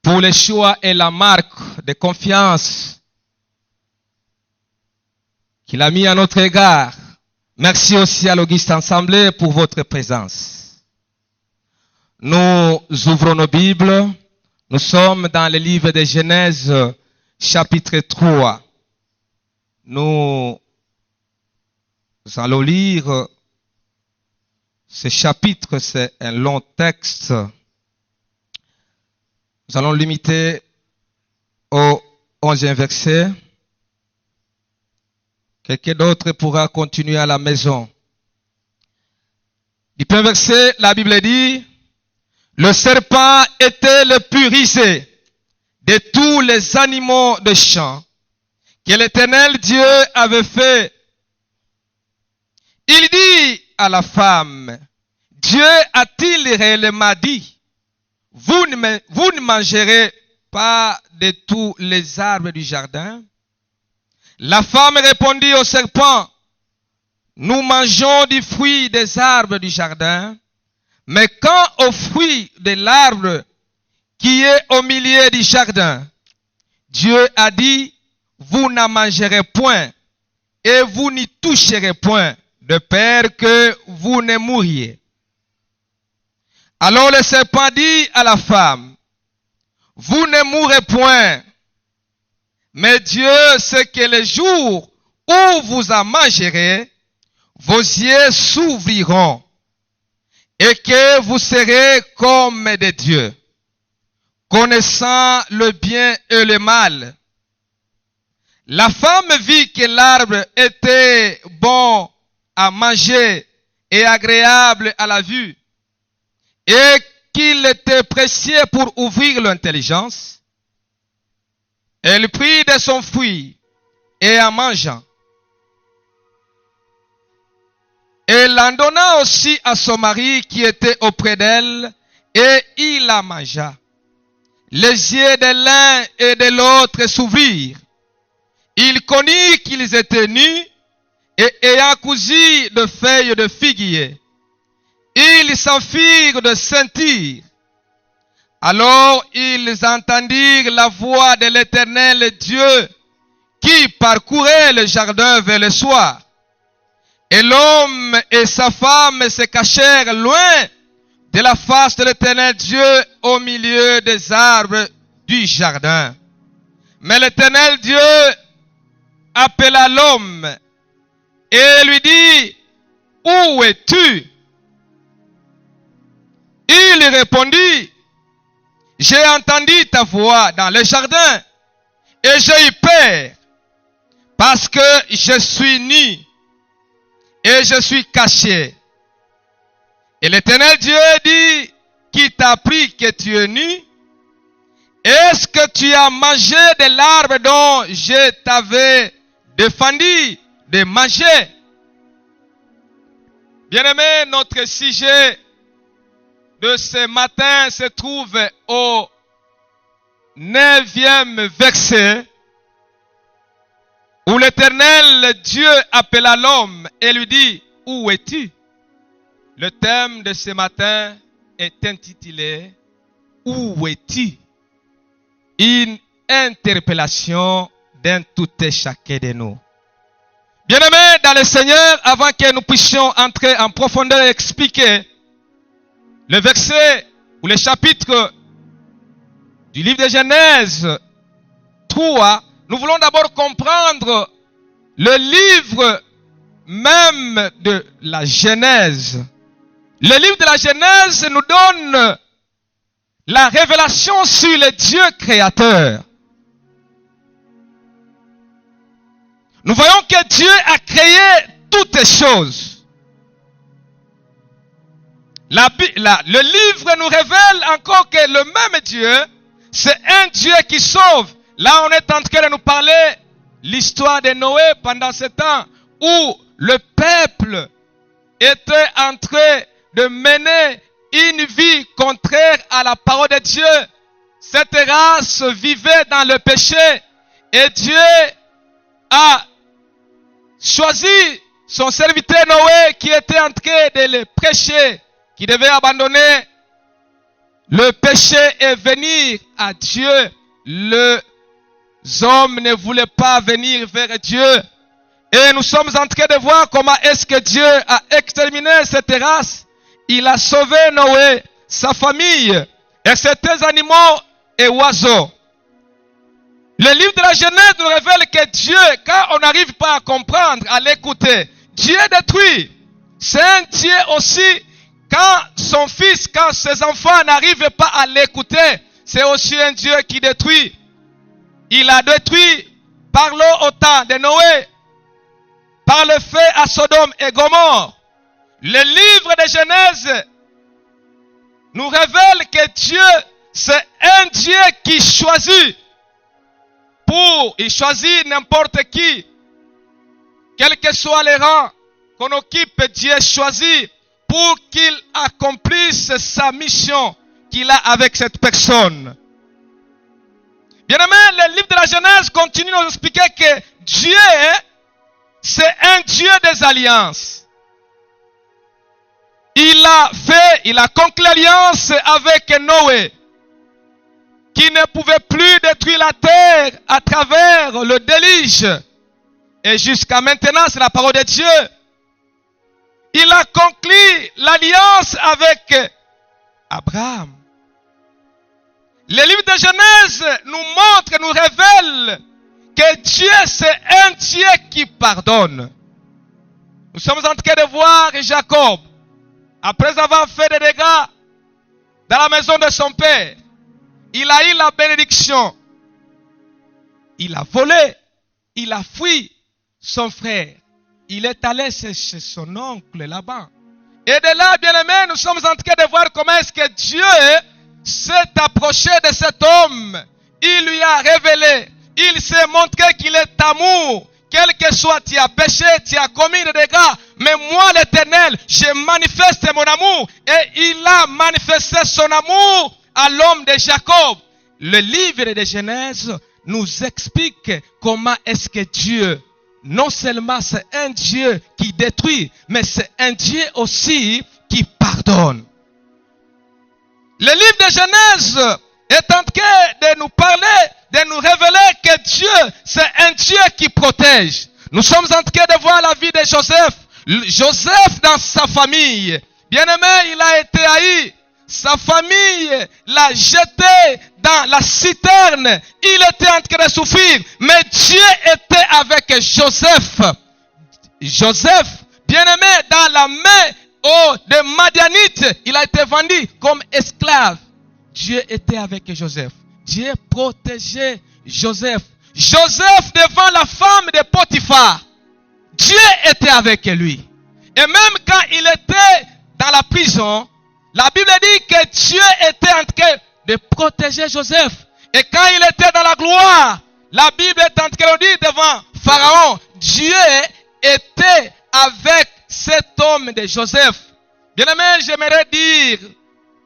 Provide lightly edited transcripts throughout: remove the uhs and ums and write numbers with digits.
pour le choix et la marque de confiance qu'il a mis à notre égard. Merci aussi à l'Auguste Assemblée pour votre présence. Nous ouvrons nos Bibles. Nous sommes dans le livre de Genèse, chapitre 3. Nous allons lire ce chapitre, c'est un long texte. Nous allons limiter au 11e verset. Quelqu'un d'autre pourra continuer à la maison. Du premier verset, la Bible dit, le serpent était le plus rusé de tous les animaux de champ que l'Éternel Dieu avait fait. Il dit à la femme, Dieu a-t-il réellement dit, vous ne mangerez pas de tous les arbres du jardin? La femme répondit au serpent, nous mangeons du fruit des arbres du jardin, mais quant au fruit de l'arbre qui est au milieu du jardin, Dieu a dit, vous n'en mangerez point et vous n'y toucherez point, de peur que vous ne mouriez. Alors le serpent dit à la femme, vous ne mourrez point, mais Dieu sait que le jour où vous en mangerez, vos yeux s'ouvriront et que vous serez comme des dieux, connaissant le bien et le mal. La femme vit que l'arbre était bon à manger et agréable à la vue, et qu'il était précieux pour ouvrir l'intelligence. Elle prit de son fruit et en mangeant. Elle en donna aussi à son mari qui était auprès d'elle, et il la mangea. Les yeux de l'un et de l'autre s'ouvrirent. Il connut qu'ils étaient nus, et ayant cousu de feuilles de figuier, ils s'enfuirent de sentir. Alors ils entendirent la voix de l'Éternel Dieu qui parcourait le jardin vers le soir. Et l'homme et sa femme se cachèrent loin de la face de l'Éternel Dieu au milieu des arbres du jardin. Mais l'Éternel Dieu appela l'homme et lui dit, où es-tu? Il répondit, j'ai entendu ta voix dans le jardin et j'ai eu peur parce que je suis nu et je suis caché. Et l'Éternel Dieu dit, qui t'a appris que tu es nu? Est-ce que tu as mangé de l'arbre dont je t'avais défendu de manger? Bien-aimé, notre sujet de ce matin se trouve au 9e verset, où l'Éternel Dieu appela l'homme et lui dit, où es-tu? Le thème de ce matin est intitulé, où es-tu? Une interpellation d'un tout et chacun de nous. Bien-aimés dans le Seigneur, avant que nous puissions entrer en profondeur et expliquer le verset ou le chapitre du livre de Genèse 3, nous voulons d'abord comprendre le livre même de la Genèse. Le livre de la Genèse nous donne la révélation sur le Dieu créateur. Nous voyons que Dieu a créé toutes les choses. Le livre nous révèle encore que le même Dieu, c'est un Dieu qui sauve. Là, on est en train de nous parler l'histoire de Noé pendant ce temps où le peuple était en train de mener une vie contraire à la parole de Dieu. Cette race vivait dans le péché et Dieu a choisi son serviteur Noé qui était en train de le prêcher, qui devait abandonner Le péché est venu à Dieu. Les hommes ne voulaient pas venir vers Dieu. Et nous sommes en train de voir comment est-ce que Dieu a exterminé cette race. Il a sauvé Noé, sa famille, et certains animaux et oiseaux. Le livre de la Genèse nous révèle que Dieu, quand on n'arrive pas à comprendre, à l'écouter, Dieu détruit. C'est un Dieu aussi, quand son fils, quand ses enfants n'arrivent pas à l'écouter, c'est aussi un Dieu qui détruit. Il a détruit par l'eau au temps de Noé, par le feu à Sodome et Gomorrhe. Le livre de Genèse nous révèle que Dieu, c'est un Dieu qui choisit. Il choisit n'importe qui. Quel que soit les rangs qu'on occupe, Dieu choisit pour qu'il accomplisse sa mission qu'il a avec cette personne. Bien-aimé, le livre de la Genèse continue de nous expliquer que Dieu, c'est un Dieu des alliances. Il a conclu l'alliance avec Noé, qui ne pouvait plus détruire la terre à travers le déluge. Et jusqu'à maintenant, c'est la parole de Dieu. Il a conclu l'alliance avec Abraham. Le livre de Genèse nous montre, nous révèle que Dieu, c'est un Dieu qui pardonne. Nous sommes en train de voir Jacob, après avoir fait des dégâts dans la maison de son père, il a eu la bénédiction. Il a volé, il a fui son frère. Il est allé chez son oncle là-bas. Et de là, bien aimé, nous sommes en train de voir comment est-ce que Dieu s'est approché de cet homme. Il lui a révélé, il s'est montré qu'il est amour. Quel que soit, tu as péché, tu as commis des dégâts. Mais moi, l'Éternel, je manifeste mon amour. Et il a manifesté son amour à l'homme de Jacob. Le livre de Genèse nous explique comment est-ce que Dieu, non seulement c'est un Dieu qui détruit, mais c'est un Dieu aussi qui pardonne. Le livre de Genèse est en train de nous parler, de nous révéler que Dieu, c'est un Dieu qui protège. Nous sommes en train de voir la vie de Joseph. Joseph dans sa famille, bien-aimé, il a été haï. Sa famille l'a jeté dans la citerne. Il était en train de souffrir. Mais Dieu était avec Joseph. Joseph, bien-aimé, dans la main des Madianites, il a été vendu comme esclave. Dieu était avec Joseph. Dieu protégeait Joseph. Joseph devant la femme de Potiphar, Dieu était avec lui. Et même quand il était dans la prison, la Bible dit que Dieu était en train de protéger Joseph. Et quand il était dans la gloire, la Bible est en train de dire devant Pharaon, Dieu était avec cet homme de Joseph. Bien-aimé, j'aimerais dire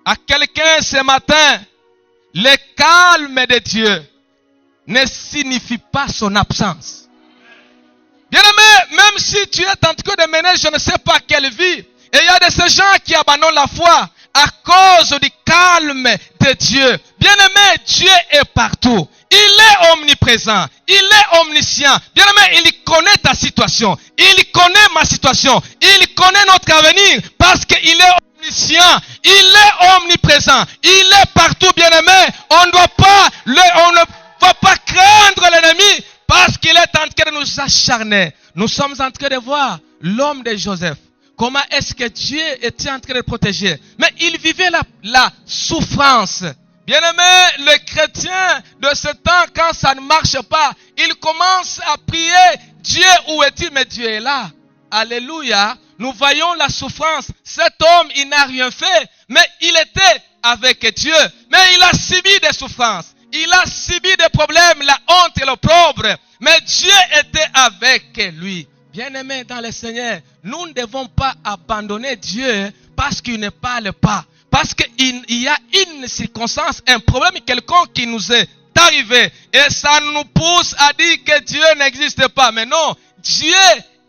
à quelqu'un ce matin, le calme de Dieu ne signifie pas son absence. Bien-aimé, même si tu es en train de mener je ne sais pas quelle vie, et il y a de ces gens qui abandonnent la foi à cause du calme de Dieu. Bien-aimé, Dieu est partout. Il est omniprésent. Il est omniscient. Bien-aimé, il connaît ta situation. Il connaît ma situation. Il connaît notre avenir parce qu'il est omniscient. Il est omniprésent. Il est partout, bien-aimé. On ne va pas craindre l'ennemi parce qu'il est en train de nous acharner. Nous sommes en train de voir l'homme de Joseph. Comment est-ce que Dieu était en train de le protéger? Mais il vivait la souffrance. Bien-aimé, le chrétien de ce temps, quand ça ne marche pas, il commence à prier. Dieu, où es-tu? Mais Dieu est là. Alléluia. Nous voyons la souffrance. Cet homme, il n'a rien fait, mais il était avec Dieu. Mais il a subi des souffrances. Il a subi des problèmes, la honte et l'opprobre. Mais Dieu était avec lui. Bien-aimés dans le Seigneur, nous ne devons pas abandonner Dieu parce qu'il ne parle pas. Parce qu'il y a une circonstance, un problème quelconque qui nous est arrivé. Et ça nous pousse à dire que Dieu n'existe pas. Mais non, Dieu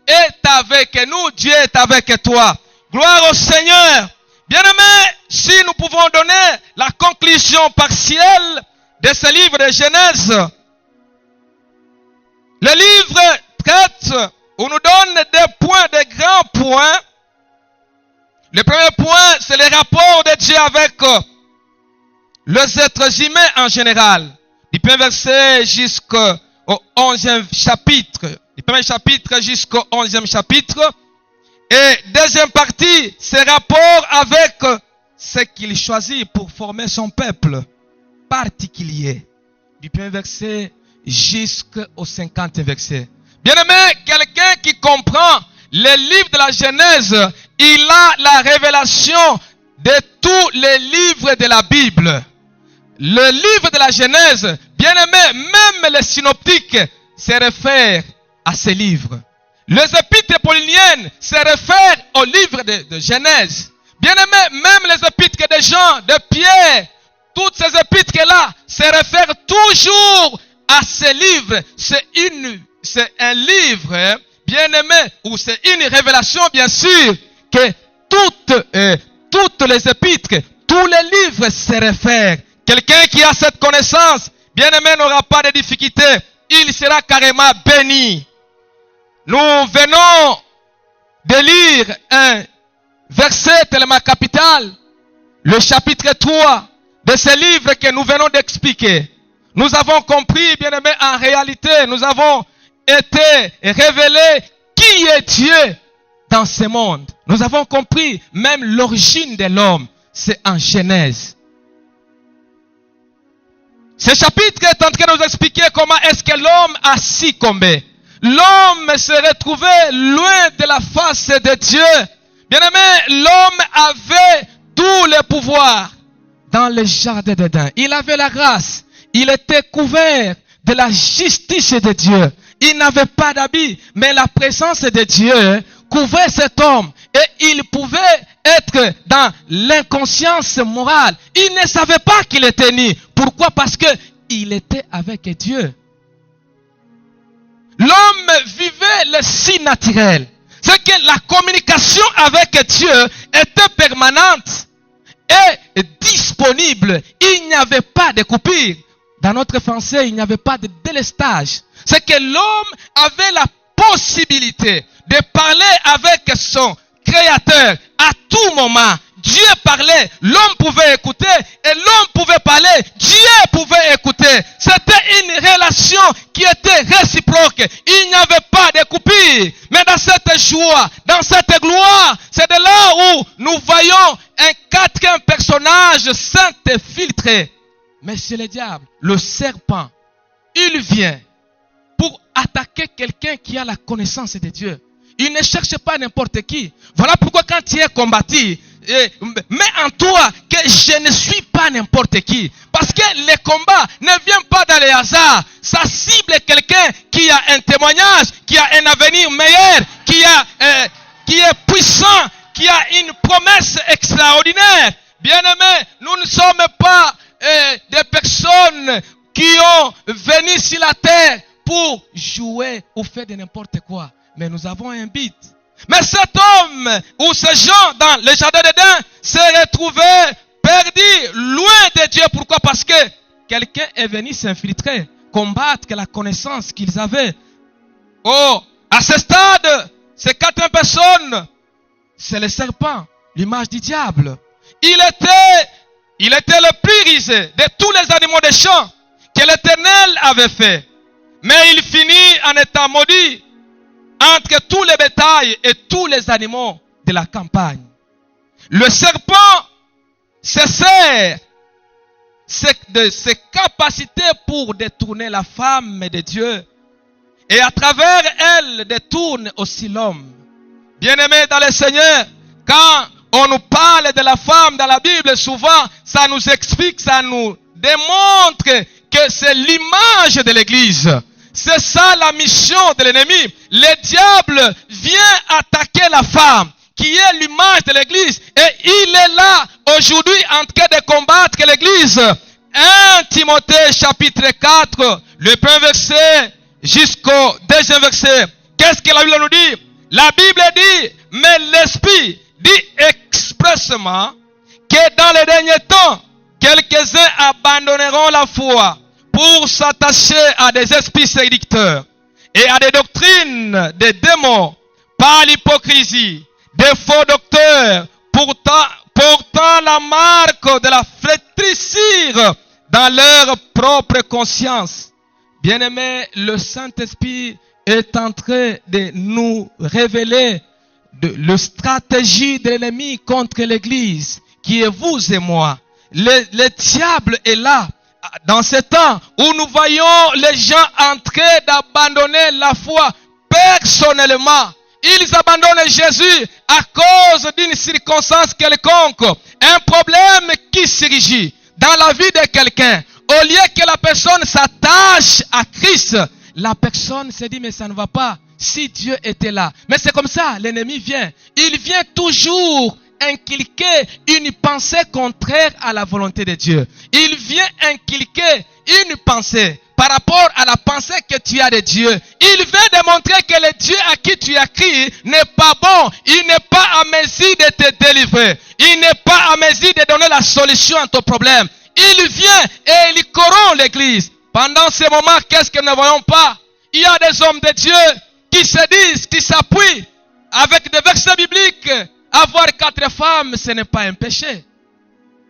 est avec nous, Dieu est avec toi. Gloire au Seigneur. Bien-aimés, si nous pouvons donner la conclusion partielle de ce livre de Genèse, le livre traite ou nous donne des points, des grands points. Le premier point, c'est le rapport de Dieu avec les êtres humains en général. Du premier verset jusqu'au 11e chapitre. Du premier chapitre jusqu'au 11e chapitre. Et deuxième partie, c'est rapport avec ce qu'il choisit pour former son peuple particulier. Du premier verset jusqu'au 50e verset. Bien-aimé, quelqu'un qui comprend le livre de la Genèse, il a la révélation de tous les livres de la Bible. Le livre de la Genèse, bien-aimé, même les synoptiques se réfèrent à ces livres. Les épîtres pauliniennes se réfèrent au livre de Genèse. Bien-aimé, même les épîtres de Jean, de Pierre, toutes ces épîtres-là se réfèrent toujours à ces livres. C'est un livre, bien-aimé, ou c'est une révélation, bien sûr, que toutes les épîtres, tous les livres se réfèrent. Quelqu'un qui a cette connaissance, bien-aimé, n'aura pas de difficulté. Il sera carrément béni. Nous venons de lire un verset tellement capital, le chapitre 3 de ce livre que nous venons d'expliquer. Nous avons compris, bien-aimé, en réalité, nous avons été révélés qui est Dieu dans ce monde. Nous avons compris même l'origine de l'homme. C'est en Genèse. Ce chapitre est en train de nous expliquer comment est-ce que l'homme a succombé. L'homme se retrouvait loin de la face de Dieu. Bien-aimé, l'homme avait tous les pouvoirs dans le jardin d'Éden. Il avait la grâce. Il était couvert de la justice de Dieu. Il n'avait pas d'habit, mais la présence de Dieu couvrait cet homme. Et il pouvait être dans l'inconscience morale. Il ne savait pas qu'il était né. Pourquoi? Parce que il était avec Dieu. L'homme vivait le si naturel. C'est que la communication avec Dieu était permanente et disponible. Il n'y avait pas de coupure. Dans notre français, il n'y avait pas de délestage. C'est que l'homme avait la possibilité de parler avec son Créateur à tout moment. Dieu parlait, l'homme pouvait écouter et l'homme pouvait parler, Dieu pouvait écouter. C'était une relation qui était réciproque. Il n'y avait pas de coupure. Mais dans cette joie, dans cette gloire, c'est de là où nous voyons un quatrième personnage saint et filtré. Mais c'est le diable, le serpent. Il vient pour attaquer quelqu'un qui a la connaissance de Dieu. Il ne cherche pas n'importe qui. Voilà pourquoi quand tu es combattu, mets en toi que je ne suis pas n'importe qui. Parce que le combat ne vient pas dans les hasards. Ça cible quelqu'un qui a un témoignage, qui a un avenir meilleur, qui est puissant, qui a une promesse extraordinaire. Bien-aimés, nous ne sommes pas des personnes qui ont venu sur la terre pour jouer ou faire de n'importe quoi. Mais nous avons un but. Mais cet homme ou ces gens dans le jardin d'Éden se retrouvaient perdus, loin de Dieu. Pourquoi? Parce que quelqu'un est venu s'infiltrer, combattre la connaissance qu'ils avaient. Oh, à ce stade, ces quatre personnes, c'est le serpent, l'image du diable. Il était le plus risé de tous les animaux des champs que l'Éternel avait fait. Mais il finit en étant maudit entre tous les bétails et tous les animaux de la campagne. Le serpent se sert de ses capacités pour détourner la femme de Dieu. Et à travers elle, détourne aussi l'homme. Bien-aimés dans le Seigneur, quand on nous parle de la femme dans la Bible, souvent, ça nous explique, ça nous démontre que c'est l'image de l'Église. C'est ça la mission de l'ennemi. Le diable vient attaquer la femme, qui est l'image de l'Église. Et il est là aujourd'hui en train de combattre l'Église. 1 Timothée chapitre 4, le premier verset jusqu'au deuxième verset. Qu'est-ce que la Bible nous dit? La Bible dit, mais l'Esprit dit expressement que dans les derniers temps, quelques-uns abandonneront la foi pour s'attacher à des esprits séducteurs et à des doctrines des démons par l'hypocrisie, des faux docteurs portant la marque de la flétrissure dans leur propre conscience. Bien-aimés, le Saint-Esprit est en train de nous révéler la stratégie de l'ennemi contre l'Église, qui est vous et moi. Le diable est là. Dans ce temps où nous voyons les gens en train d'abandonner la foi personnellement, ils abandonnent Jésus à cause d'une circonstance quelconque, un problème qui surgit dans la vie de quelqu'un. Au lieu que la personne s'attache à Christ, la personne se dit mais ça ne va pas si Dieu était là. Mais c'est comme ça, l'ennemi vient. Il vient toujours inculquer une pensée contraire à la volonté de Dieu. Il vient inculquer une pensée par rapport à la pensée que tu as de Dieu. Il veut démontrer que le Dieu à qui tu as crié n'est pas bon. Il n'est pas à mesure de te délivrer. Il n'est pas à mesure de donner la solution à ton problème. Il vient et il corrompt l'église. Pendant ces moments, qu'est-ce que nous ne voyons pas? Il y a des hommes de Dieu qui se disent, qui s'appuient avec des versets bibliques. Avoir 4 femmes, ce n'est pas un péché.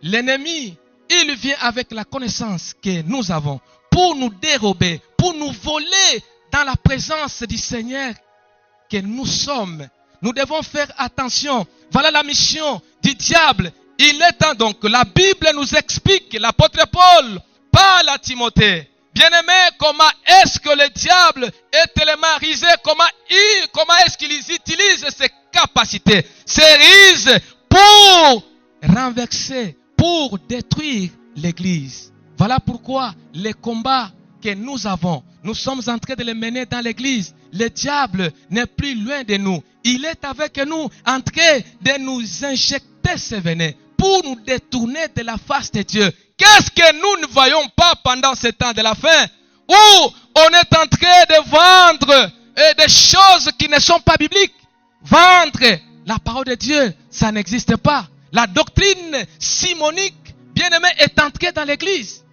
L'ennemi, il vient avec la connaissance que nous avons pour nous dérober, pour nous voler dans la présence du Seigneur que nous sommes. Nous devons faire attention. Voilà la mission du diable. Il est temps donc, la Bible nous explique, l'apôtre Paul parle à Timothée. Bien-aimé, comment est-ce que le diable est tellement risé, comment est-ce qu'il utilise ses capacités, ses ruses pour renverser, pour détruire l'église. Voilà pourquoi les combats que nous avons, nous sommes en train de les mener dans l'église. Le diable n'est plus loin de nous. Il est avec nous en train de nous injecter ses venins pour nous détourner de la face de Dieu. Qu'est-ce que nous ne voyons pas pendant ce temps de la fin où on est en train de vendre des choses qui ne sont pas bibliques? Vendre la parole de Dieu, ça n'existe pas. La doctrine simonique, bien-aimé, est entrée dans l'église.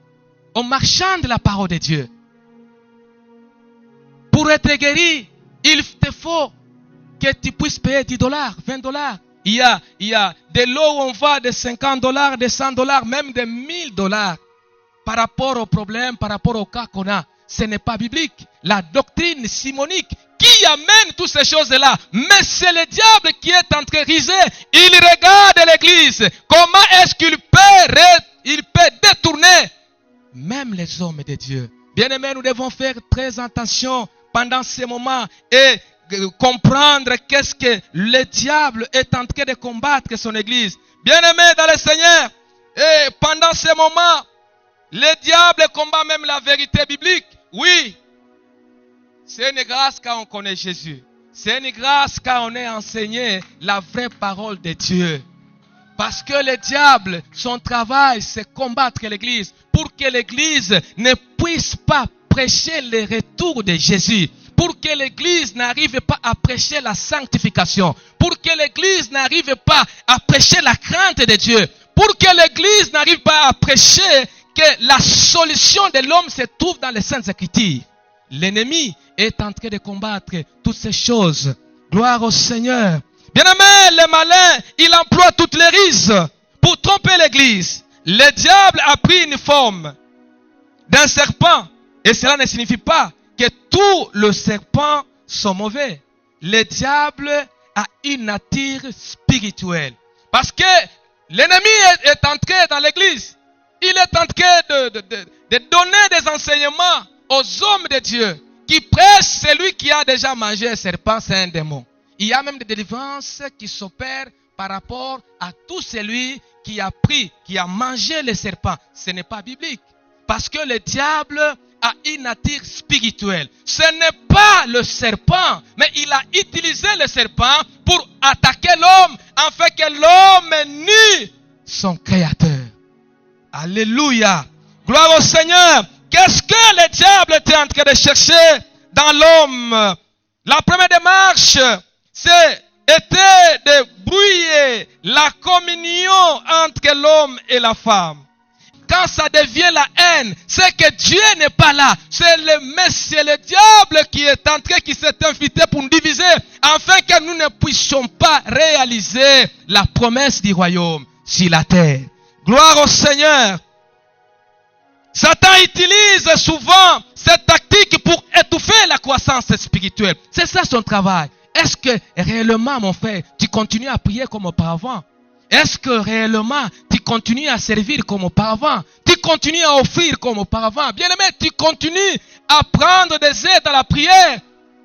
On marchande la parole de Dieu. Pour être guéri, il te faut que tu puisses payer $10, $20. Il y a de l'eau où on va de $50, de $100, même de $1000 par rapport au problème, par rapport au cas qu'on a. Ce n'est pas biblique. La doctrine simonique qui amène toutes ces choses-là. Mais c'est le diable qui est en train de riser. Il regarde l'église. Comment est-ce qu'il peut détourner même les hommes de Dieu? Bien-aimés, nous devons faire très attention pendant ces moments et comprendre qu'est-ce que le diable est en train de combattre son église. Bien-aimés dans le Seigneur, et pendant ces moments, le diable combat même la vérité biblique. Oui, c'est une grâce quand on connaît Jésus. C'est une grâce quand on est enseigné la vraie parole de Dieu. Parce que le diable, son travail, c'est combattre l'église pour que l'église ne puisse pas prêcher le retour de Jésus. Pour que l'église n'arrive pas à prêcher la sanctification. Pour que l'église n'arrive pas à prêcher la crainte de Dieu. Pour que l'église n'arrive pas à prêcher que la solution de l'homme se trouve dans les Saintes Écritures. L'ennemi est en train de combattre toutes ces choses. Gloire au Seigneur. Bien-aimé, le malin, il emploie toutes les ruses pour tromper l'église. Le diable a pris une forme d'un serpent. Et cela ne signifie pas que tous les serpents sont mauvais. Le diable a une nature spirituelle. Parce que l'ennemi est entré dans l'église. Il est en train de donner des enseignements aux hommes de Dieu qui prêchent celui qui a déjà mangé un serpent, c'est un démon. Il y a même des délivrances qui s'opèrent par rapport à tout celui qui a pris, qui a mangé le serpent. Ce n'est pas biblique. Parce que le diable a une nature spirituelle. Ce n'est pas le serpent, mais il a utilisé le serpent pour attaquer l'homme, afin que l'homme nie son créateur. Alléluia. Gloire au Seigneur. Qu'est-ce que le diable était en train de chercher dans l'homme? La première démarche, c'est était de brouiller la communion entre l'homme et la femme. Quand ça devient la haine, c'est que Dieu n'est pas là. C'est le diable qui est entré, qui s'est invité pour nous diviser, afin que nous ne puissions pas réaliser la promesse du royaume sur la terre. Gloire au Seigneur. Satan utilise souvent cette tactique pour étouffer la croissance spirituelle. C'est ça son travail. Est-ce que réellement, mon frère, tu continues à prier comme auparavant? Est-ce que réellement, tu continues à servir comme auparavant? Tu continues à offrir comme auparavant? Bien-aimé, tu continues à prendre des aides à la prière?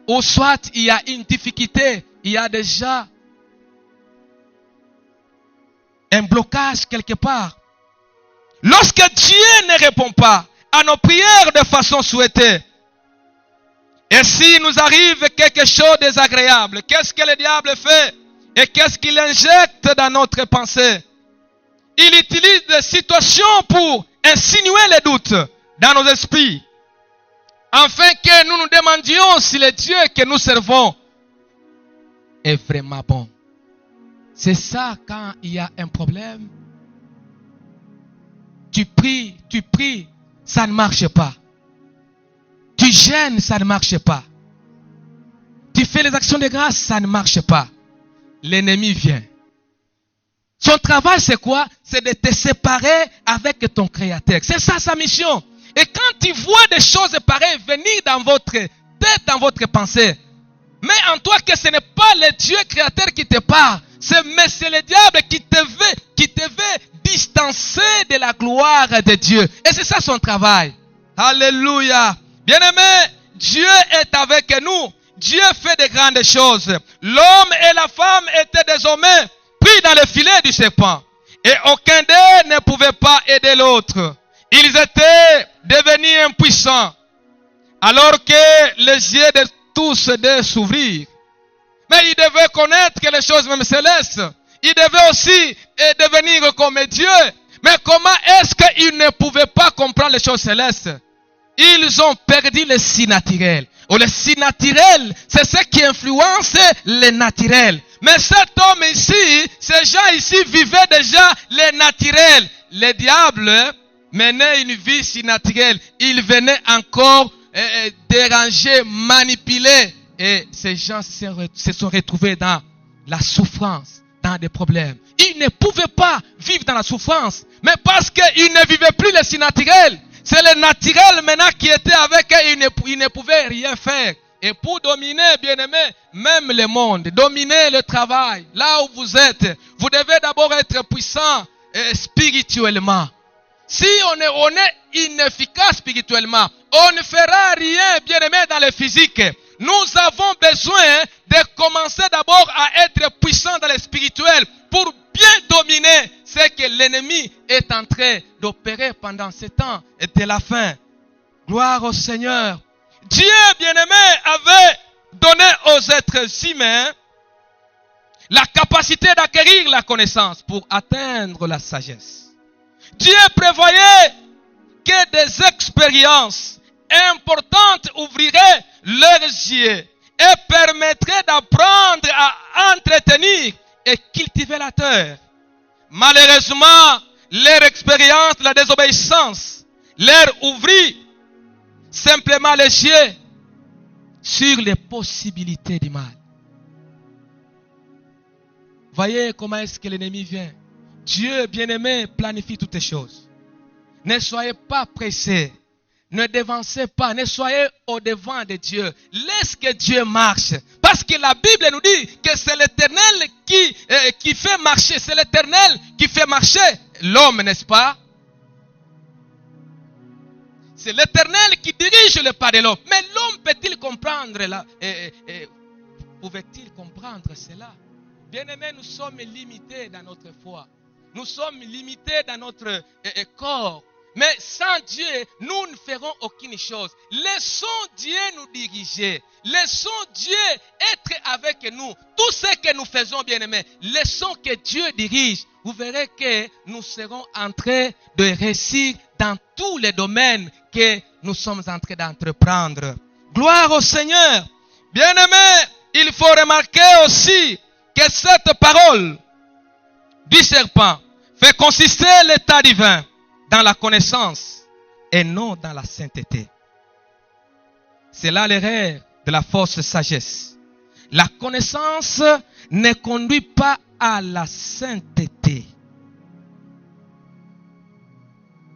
Ou soit il y a une difficulté, il y a déjà un blocage quelque part. Lorsque Dieu ne répond pas à nos prières de façon souhaitée, et si nous arrive quelque chose de désagréable, qu'est-ce que le diable fait? Et qu'est-ce qu'il injecte dans notre pensée? Il utilise des situations pour insinuer les doutes dans nos esprits, afin que nous nous demandions si le Dieu que nous servons est vraiment bon. C'est ça quand il y a un problème. Tu pries, ça ne marche pas. Tu jeûnes, ça ne marche pas. Tu fais les actions de grâce, ça ne marche pas. L'ennemi vient. Son travail, c'est quoi? C'est de te séparer avec ton Créateur. C'est ça sa mission. Et quand tu vois des choses pareilles venir dans votre tête, dans votre pensée, mais en toi que ce n'est pas le Dieu créateur qui te parle, c'est le diable qui te veut distancer de la gloire de Dieu. Et c'est ça son travail. Alléluia. Bien-aimé, Dieu est avec nous. Dieu fait de grandes choses. L'homme et la femme étaient désormais pris dans le filet du serpent. Et aucun d'eux ne pouvait pas aider l'autre. Ils étaient devenus impuissants. Alors que les yeux de tous devaient s'ouvrir. Mais ils devaient connaître que les choses même célestes. Ils devaient aussi devenir comme Dieu. Mais comment est-ce qu'ils ne pouvaient pas comprendre les choses célestes? Ils ont perdu le si naturel. Ou le si naturel, c'est ce qui influence le naturel. Mais cet homme ici, ces gens ici vivaient déjà le naturel. Le diable menait une vie si naturelle. Il venait encore déranger, manipuler. Et ces gens se sont retrouvés dans la souffrance, dans des problèmes. Ils ne pouvaient pas vivre dans la souffrance. Mais parce qu'ils ne vivaient plus le si naturel. C'est le naturel maintenant qui était avec eux. Ils ne pouvaient rien faire. Et pour dominer, bien-aimés, même le monde, dominer le travail, là où vous êtes, vous devez d'abord être puissant spirituellement. Si on est inefficace spirituellement, on ne fera rien, bien-aimés, dans le physique. Nous avons besoin de commencer d'abord à être puissant dans le spirituel pour bien dominer ce que l'ennemi est en train d'opérer pendant ce temps et de la fin. Gloire au Seigneur. Dieu, bien-aimé, avait donné aux êtres humains la capacité d'acquérir la connaissance pour atteindre la sagesse. Dieu prévoyait que des expériences importantes ouvriraient leurs yeux et permettraient d'apprendre à entretenir et cultiver la terre. Malheureusement, leur expérience de la désobéissance leur ouvrit simplement les yeux sur les possibilités du mal. Voyez comment est-ce que l'ennemi vient. Dieu, bien-aimé, planifie toutes les choses. Ne soyez pas pressés. Ne devancez pas. Ne soyez au devant de Dieu. Laisse que Dieu marche. Parce que la Bible nous dit que c'est l'Éternel qui fait marcher. C'est l'Éternel qui fait marcher l'homme, n'est-ce pas? C'est l'Éternel qui dirige le pas de l'homme. Mais l'homme peut-il comprendre pouvait-il comprendre cela? Bien-aimés, nous sommes limités dans notre foi. Nous sommes limités dans notre corps. Mais sans Dieu, nous ne ferons aucune chose. Laissons Dieu nous diriger. Laissons Dieu être avec nous. Tout ce que nous faisons, bien-aimés, laissons que Dieu dirige. Vous verrez que nous serons en train de réussir dans tous les domaines que nous sommes en train d'entreprendre. Gloire au Seigneur. Bien-aimés, il faut remarquer aussi que cette parole du serpent fait consister l'état divin dans la connaissance et non dans la sainteté. C'est là l'erreur de la fausse sagesse. La connaissance ne conduit pas à la sainteté.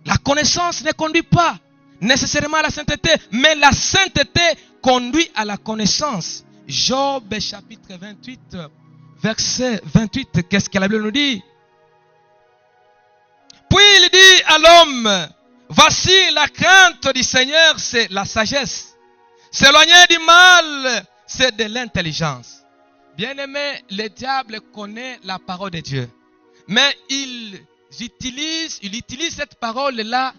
La connaissance ne conduit pas nécessairement à la sainteté, mais la sainteté conduit à la connaissance. Job chapitre 28, verset 28, qu'est-ce que la Bible nous dit? Puis il dit à l'homme, voici la crainte du Seigneur, c'est la sagesse. S'éloigner du mal, c'est de l'intelligence. Bien-aimé, le diable connaît la parole de Dieu. Mais il utilise cette parole-là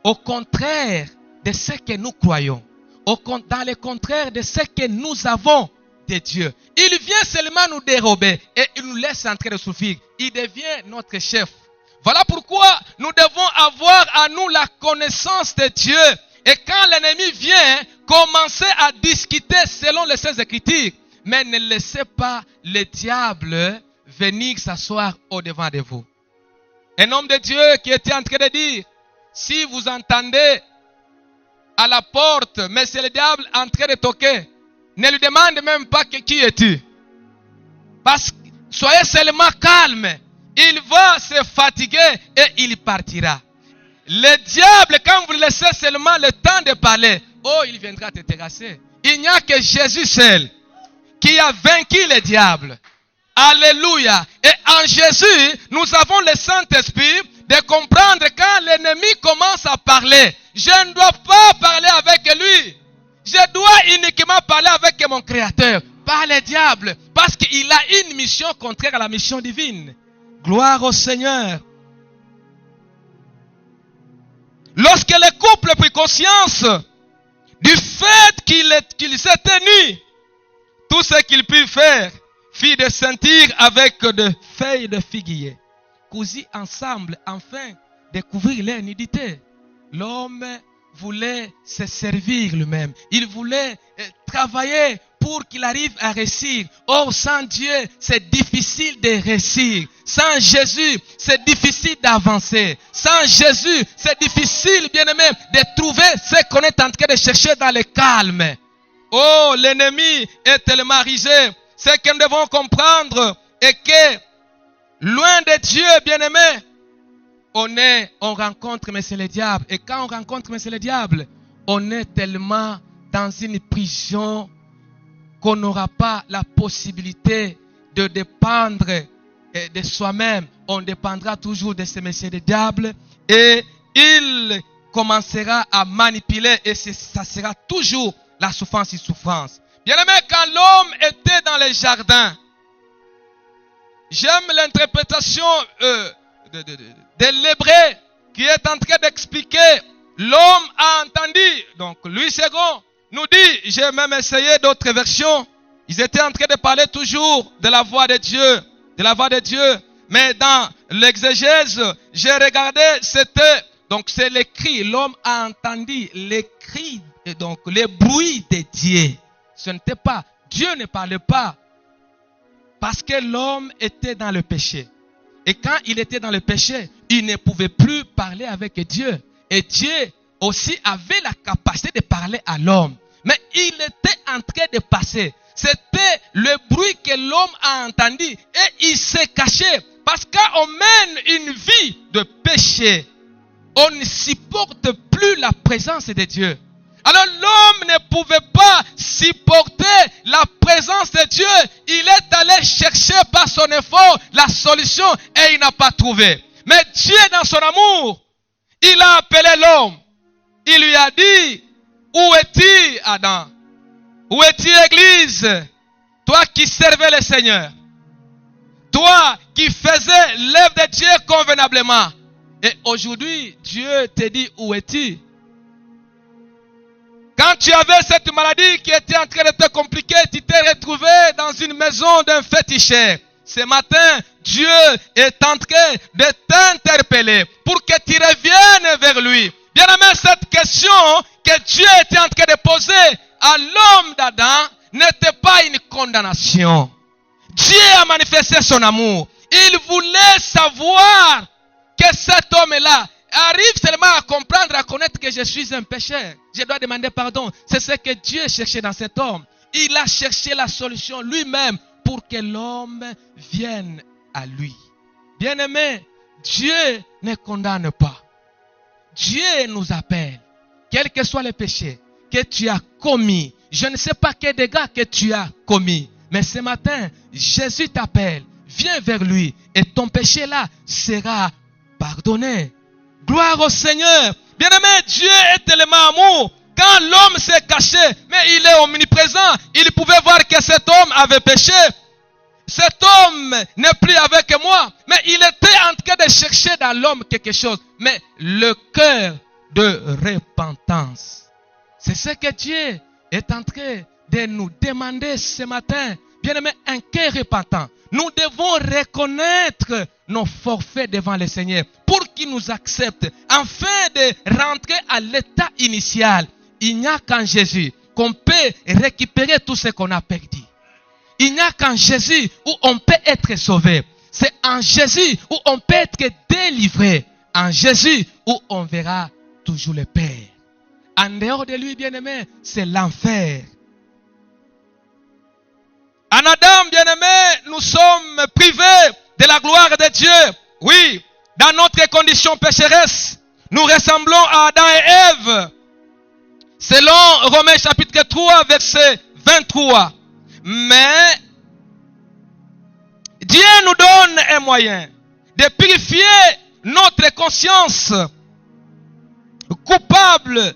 au contraire de ce que nous croyons. Dans le contraire de ce que nous avons de Dieu. Il vient seulement nous dérober et il nous laisse en train de souffrir. Il devient notre chef. Voilà pourquoi nous devons avoir à nous la connaissance de Dieu. Et quand l'ennemi vient, commencer à discuter selon les Saintes Écritures. Mais ne laissez pas le diable venir s'asseoir au-devant de vous. Un homme de Dieu qui était en train de dire, si vous entendez à la porte, mais c'est le diable en train de toquer, ne lui demande même pas qui es-tu. Parce que soyez seulement calme. Il va se fatiguer et il partira. Le diable, quand vous laissez seulement le temps de parler, oh, il viendra te terrasser. Il n'y a que Jésus seul qui a vaincu le diable. Alléluia. Et en Jésus, nous avons le Saint-Esprit de comprendre quand l'ennemi commence à parler. Je ne dois pas parler avec lui. Je dois uniquement parler avec mon Créateur. Pas le diable. Parce qu'il a une mission contraire à la mission divine. Gloire au Seigneur. Lorsque le couple prit conscience du fait qu'il s'était nu, tout ce qu'il put faire fit de sentir avec des feuilles de figuier, cousues ensemble, afin de couvrir leur nudité. L'homme voulait se servir lui-même. Il voulait travailler pour qu'il arrive à réussir. Or, sans Dieu, c'est difficile de réussir. Sans Jésus, c'est difficile d'avancer. Sans Jésus, c'est difficile, bien-aimé, de trouver ce qu'on est en train de chercher dans le calme. Oh, l'ennemi est tellement risé. Ce que nous devons comprendre est que, loin de Dieu, bien-aimé, on rencontre Monsieur le diable. Et quand on rencontre Monsieur le diable, on est tellement dans une prison qu'on n'aura pas la possibilité de dépendre de soi-même. On dépendra toujours de ce Monsieur le diable et il commencera à manipuler et ça sera toujours la souffrance et souffrance. Bien-aimé, quand l'homme était dans le jardin, j'aime l'interprétation de l'hébreu qui est en train d'expliquer. L'homme a entendu. Donc, Louis II nous dit, j'ai même essayé d'autres versions. Ils étaient en train de parler toujours de la voix de Dieu. De la voix de Dieu. Mais dans l'exégèse, j'ai regardé, donc c'est les cris. L'homme a entendu les cris, donc les bruits de Dieu. Ce n'était pas, Dieu ne parlait pas. Parce que l'homme était dans le péché. Et quand il était dans le péché, il ne pouvait plus parler avec Dieu. Et Dieu aussi avait la capacité de parler à l'homme. Mais il était en train de passer. C'était le bruit que l'homme a entendu. Et il s'est caché. Parce qu'on mène une vie de péché. On ne supporte plus la présence de Dieu. Alors l'homme ne pouvait pas supporter la présence de Dieu. Il est allé chercher par son effort la solution et il n'a pas trouvé. Mais Dieu, dans son amour, il a appelé l'homme. Il lui a dit, où es-tu, Adam? Où es-tu, Église? Toi qui servais le Seigneur. Toi qui faisais l'œuvre de Dieu convenablement. Et aujourd'hui, Dieu te dit, où es-tu? Quand tu avais cette maladie qui était en train de te compliquer, tu t'es retrouvé dans une maison d'un féticheur. Ce matin, Dieu est en train de t'interpeller pour que tu reviennes vers lui. Bien aimé, cette question que Dieu était en train de poser à l'homme d'Adam n'était pas une condamnation. Dieu a manifesté son amour. Il voulait savoir que cet homme-là arrive seulement à comprendre, à connaître que je suis un pécheur. Je dois demander pardon. C'est ce que Dieu cherchait dans cet homme. Il a cherché la solution lui-même pour que l'homme vienne à lui. Bien-aimé, Dieu ne condamne pas. Dieu nous appelle. Quels que soient les péchés que tu as commis. Je ne sais pas quel dégât que tu as commis. Mais ce matin, Jésus t'appelle. Viens vers lui. Et ton péché là sera pardonné. Gloire au Seigneur. Bien-aimé, Dieu est tellement amour. Quand l'homme s'est caché, mais il est omniprésent. Il pouvait voir que cet homme avait péché. Cet homme n'est plus avec moi. Mais il était en train de chercher dans l'homme quelque chose. Mais le cœur de repentance. C'est ce que Dieu est en train de nous demander ce matin. Bien-aimé, un cœur repentant. Nous devons reconnaître nos forfaits devant le Seigneur pour qu'il nous accepte afin de rentrer à l'état initial. Il n'y a qu'en Jésus qu'on peut récupérer tout ce qu'on a perdu. Il n'y a qu'en Jésus où on peut être sauvé. C'est en Jésus où on peut être délivré. En Jésus où on verra toujours le Père. En dehors de lui, bien-aimé, c'est l'enfer. En Adam, bien-aimé, nous sommes privés de la gloire de Dieu. Oui, dans notre condition pécheresse, nous ressemblons à Adam et Ève. Selon Romains chapitre 3, verset 23. Mais Dieu nous donne un moyen de purifier notre conscience coupable,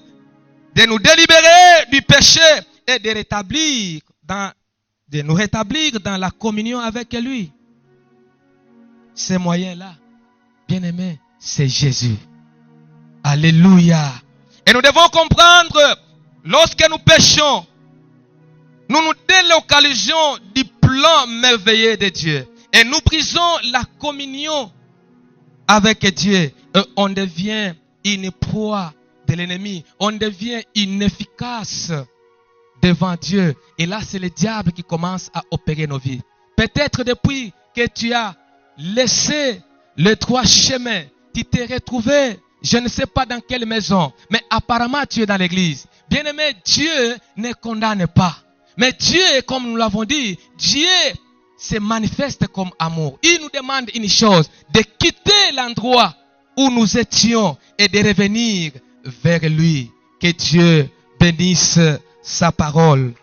de nous délibérer du péché et de nous rétablir dans la communion avec lui. Ce moyen-là, bien-aimé, c'est Jésus. Alléluia. Et nous devons comprendre, lorsque nous péchons, nous nous délocalisons du plan merveilleux de Dieu. Et nous brisons la communion avec Dieu. Et on devient une proie de l'ennemi. On devient inefficace devant Dieu. Et là, c'est le diable qui commence à opérer nos vies. Peut-être depuis que tu as laissé les trois chemins, tu t'es retrouvé, je ne sais pas dans quelle maison, mais apparemment tu es dans l'église. Bien-aimé, Dieu ne condamne pas. Mais Dieu, comme nous l'avons dit, Dieu se manifeste comme amour. Il nous demande une chose, de quitter l'endroit où nous étions et de revenir vers lui. Que Dieu bénisse sa parole.